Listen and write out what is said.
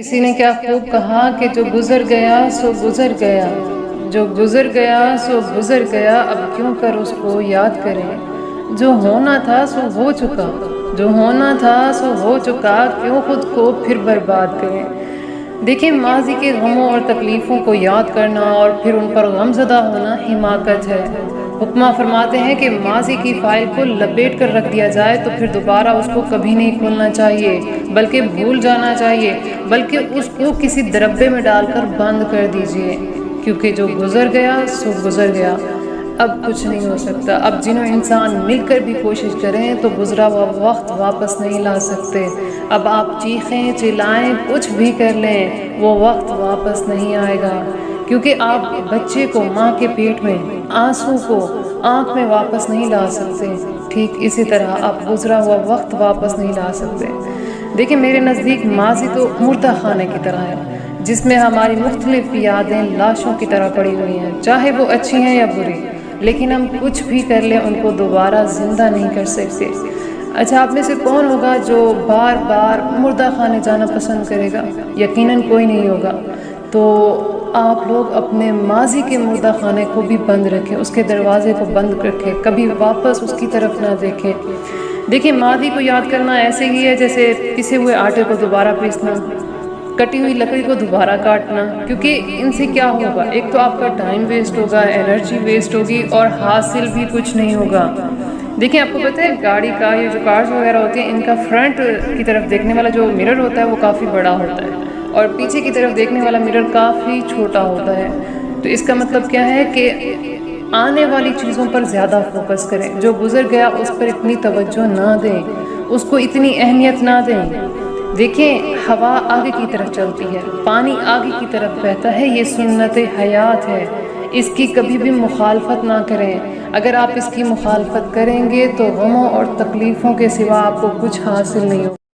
کسی نے کیا خوب کہا کہ جو گزر گیا سو گزر گیا، جو گزر گیا سو گزر گیا، اب کیوں کر اس کو یاد کریں۔ جو ہونا تھا سو ہو چکا، جو ہونا تھا سو ہو چکا، کیوں خود کو پھر برباد کریں۔ دیکھیں، ماضی کے غموں اور تکلیفوں کو یاد کرنا اور پھر ان پر غم زدہ ہونا حماقت ہے۔ حکمہ فرماتے ہیں کہ ماضی کی فائل کو لپیٹ کر رکھ دیا جائے تو پھر دوبارہ اس کو کبھی نہیں کھولنا چاہیے، بلکہ بھول جانا چاہیے، بلکہ اس کو کسی دربے میں ڈال کر بند کر دیجئے، کیونکہ جو گزر گیا سو گزر گیا، اب کچھ نہیں ہو سکتا۔ اب جنوں انسان مل کر بھی کوشش کریں تو گزرا ہوا وقت واپس نہیں لا سکتے۔ اب آپ چیخیں چلائیں کچھ بھی کر لیں، وہ وقت واپس نہیں آئے گا، کیونکہ آپ بچے کو ماں کے پیٹ میں، آنسو کو آنکھ میں واپس نہیں لا سکتے، ٹھیک اسی طرح آپ گزرا ہوا وقت واپس نہیں لا سکتے۔ دیکھیں، میرے نزدیک ماضی تو مردہ خانے کی طرح ہے، جس میں ہماری مختلف یادیں لاشوں کی طرح پڑی ہوئی ہیں، چاہے وہ اچھی ہیں یا بری، لیکن ہم کچھ بھی کر لیں ان کو دوبارہ زندہ نہیں کر سکتے۔ اچھا، آپ میں سے کون ہوگا جو بار بار مردہ خانے جانا پسند کرے گا؟ یقیناً کوئی نہیں ہوگا۔ تو آپ لوگ اپنے ماضی کے مردہ خانے کو بھی بند رکھیں، اس کے دروازے کو بند رکھیں، کبھی واپس اس کی طرف نہ دیکھیں۔ دیکھیں، ماضی کو یاد کرنا ایسے ہی ہے جیسے پسے ہوئے آٹے کو دوبارہ پیسنا، کٹی ہوئی لکڑی کو دوبارہ کاٹنا، کیونکہ ان سے کیا ہوگا؟ ایک تو آپ کا ٹائم ویسٹ ہوگا، انرجی ویسٹ ہوگی، اور حاصل بھی کچھ نہیں ہوگا۔ دیکھیں، آپ کو پتہ ہے گاڑی کا، یہ جو کارز وغیرہ ہوتی ہیں، ان کا فرنٹ کی طرف دیکھنے والا جو مرر ہوتا ہے وہ کافی بڑا ہوتا ہے، اور پیچھے کی طرف دیکھنے والا مرر کافی چھوٹا ہوتا ہے۔ تو اس کا مطلب کیا ہے کہ آنے والی چیزوں پر زیادہ فوکس کریں، جو گزر گیا اس پر اتنی توجہ نہ دیں، اس کو اتنی اہمیت نہ دیں۔ دیکھیں، ہوا آگے کی طرف چلتی ہے، پانی آگے کی طرف بہتا ہے، یہ سنت حیات ہے، اس کی کبھی بھی مخالفت نہ کریں۔ اگر آپ اس کی مخالفت کریں گے تو غموں اور تکلیفوں کے سوا آپ کو کچھ حاصل نہیں ہوگا۔